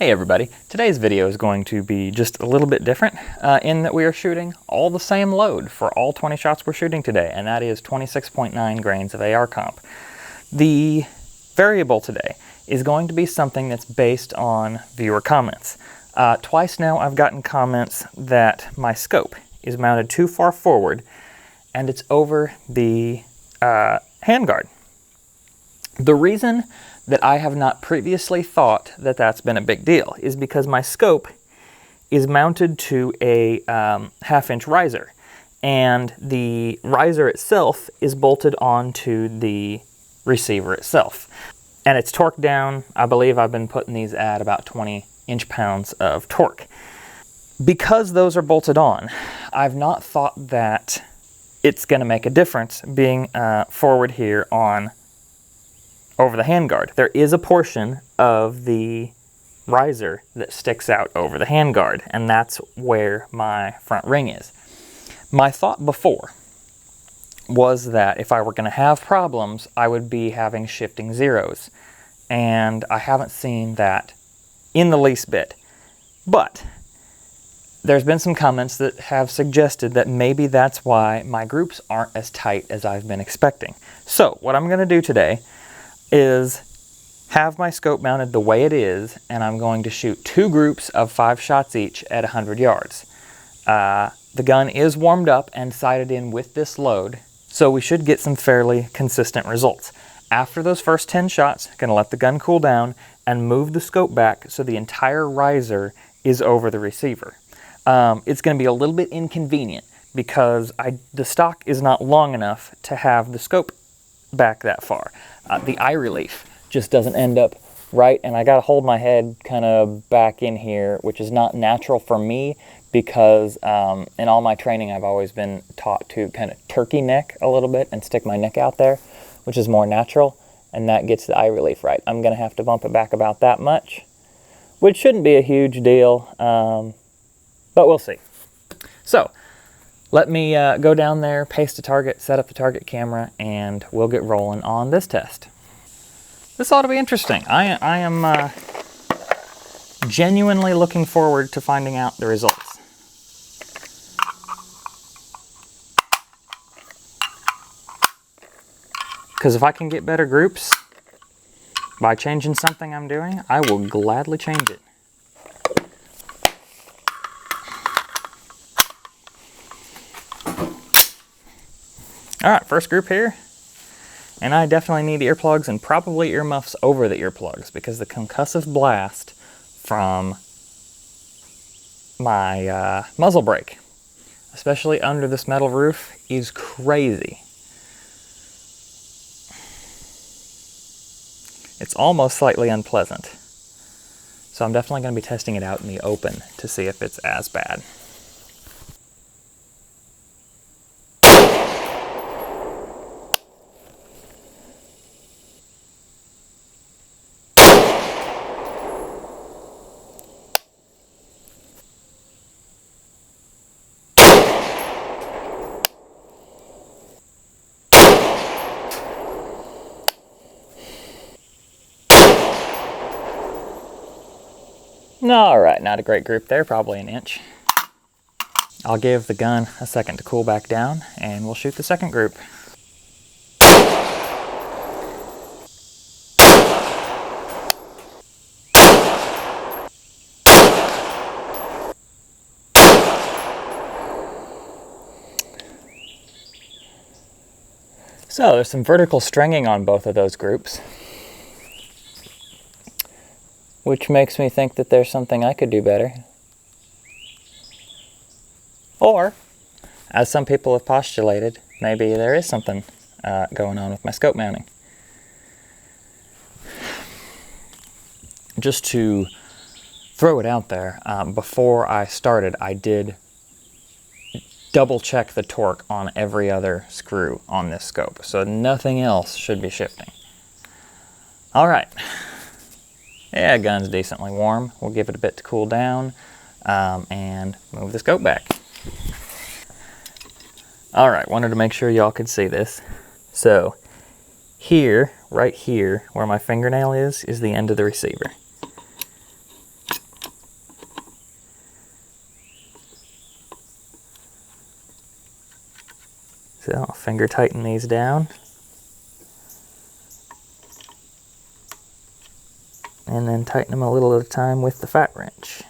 Hey everybody, today's video is going to be just a little bit different in that we are shooting all the same load for all 20 shots we're shooting today, and that is 26.9 grains of AR comp. The variable today is going to be something that's based on viewer comments. Twice now I've gotten comments that my scope is mounted too far forward and it's over the handguard. The reason that I have not previously thought that that's been a big deal is because my scope is mounted to a half-inch riser, and the riser itself is bolted onto the receiver itself. And it's torqued down. I believe I've been putting these at about 20 inch-pounds of torque. Because those are bolted on, I've not thought that it's going to make a difference being forward here on over the handguard. There is a portion of the riser that sticks out over the handguard, and that's where my front ring is. My thought before was that if I were going to have problems, I would be having shifting zeros, and I haven't seen that in the least bit. But there's been some comments that have suggested that maybe that's why my groups aren't as tight as I've been expecting. So what I'm going to do today is have my scope mounted the way it is, and I'm going to shoot 2 groups of 5 shots each at 100 yards. The gun is warmed up and sighted in with this load, so we should get some fairly consistent results. After those first 10 shots, I'm going to let the gun cool down and move the scope back so the entire riser is over the receiver. It's going to be a little bit inconvenient because the stock is not long enough to have the scope back that far. The eye relief just doesn't end up right, and I got to hold my head kind of back in here, which is not natural for me because in all my training I've always been taught to kind of turkey neck a little bit and stick my neck out there, which is more natural, and that gets the eye relief right. I'm going to have to bump it back about that much, which shouldn't be a huge deal, but we'll see. So let me go down there, paste a target, set up the target camera, and we'll get rolling on this test. This ought to be interesting. I am genuinely looking forward to finding out the results. Because if I can get better groups by changing something I'm doing, I will gladly change it. Alright, first group here, and I definitely need earplugs and probably earmuffs over the earplugs because the concussive blast from my muzzle brake, especially under this metal roof, is crazy. It's almost slightly unpleasant, so I'm definitely going to be testing it out in the open to see if it's as bad. Alright, not a great group there, probably an inch. I'll give the gun a second to cool back down and we'll shoot the second group. So there's some vertical stringing on both of those groups, which makes me think that there's something I could do better. Or, as some people have postulated, maybe there is something going on with my scope mounting. Just to throw it out there, before I started, I did double check the torque on every other screw on this scope, so nothing else should be shifting. All right. Yeah, gun's decently warm. We'll give it a bit to cool down and move the scope back. All right, wanted to make sure y'all could see this. So here, right here, where my fingernail is the end of the receiver. So I'll finger tighten these down. And then tighten them a little at a time with the fat wrench.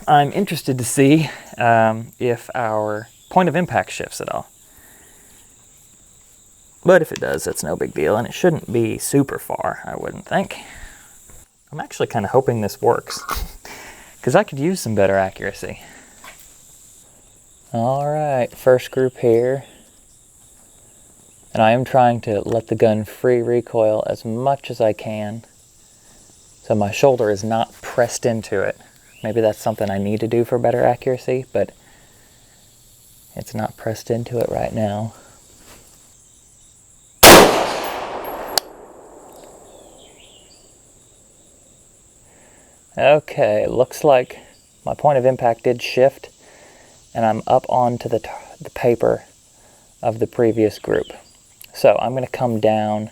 I'm interested to see if our point of impact shifts at all. But if it does, that's no big deal, and it shouldn't be super far, I wouldn't think. I'm actually kind of hoping this works, because I could use some better accuracy. Alright, first group here. And I am trying to let the gun free recoil as much as I can, so my shoulder is not pressed into it. Maybe that's something I need to do for better accuracy, but it's not pressed into it right now. Okay, looks like my point of impact did shift, and I'm up onto the paper of the previous group. So I'm going to come down.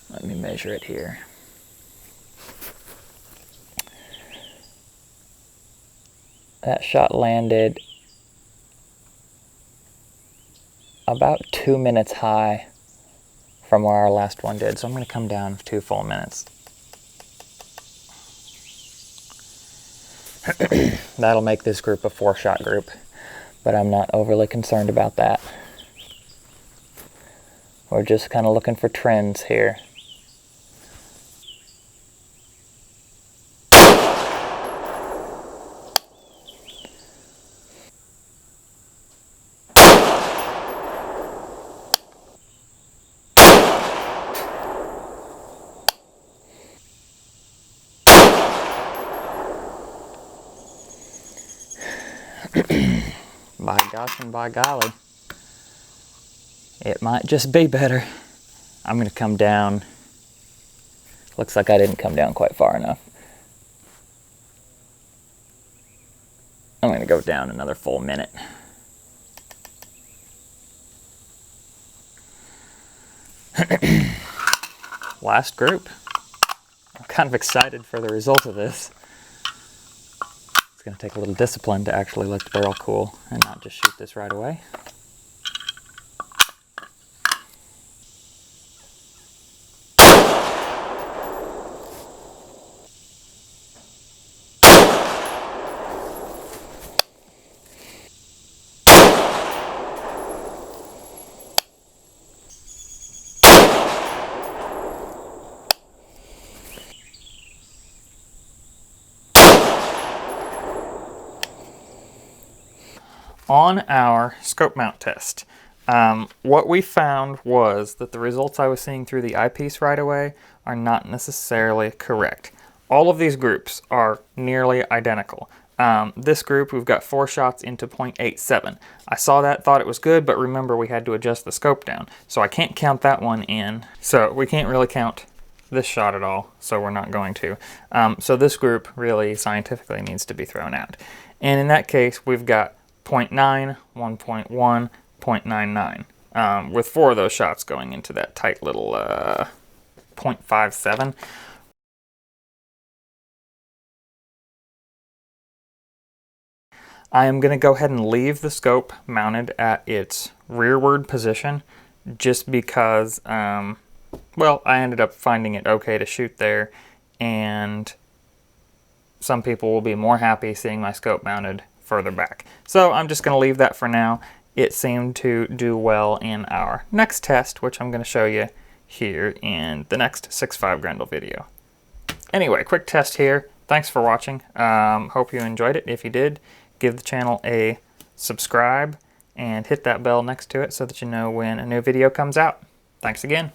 Let me measure it here. That shot landed about 2 minutes high from where our last one did, so I'm going to come down 2 full minutes. That'll make this group a 4-shot group, but I'm not overly concerned about that. We're just kind of looking for trends here. By gosh and by golly, it might just be better. I'm going to come down. Looks like I didn't come down quite far enough. I'm going to go down another full minute. Last group. I'm kind of excited for the result of this. It's going to take a little discipline to actually let the barrel cool and not just shoot this right away. On our scope mount test, what we found was that the results I was seeing through the eyepiece right away are not necessarily correct. All of these groups are nearly identical. This group, we've got 4 shots into 0.87. I saw that, thought it was good, but remember we had to adjust the scope down. So I can't count that one in. So we can't really count this shot at all, so we're not going to. So this group really scientifically needs to be thrown out. And in that case, we've got 0.9, 1.1, 0.99, with 4 of those shots going into that tight little 0.57. I am going to go ahead and leave the scope mounted at its rearward position just because, well, I ended up finding it okay to shoot there, and some people will be more happy seeing my scope mounted further back. So I'm just going to leave that for now. It seemed to do well in our next test, which I'm going to show you here in the next 6.5 Grendel video. Anyway, quick test here. Thanks for watching. Hope you enjoyed it. If you did, give the channel a subscribe and hit that bell next to it so that you know when a new video comes out. Thanks again.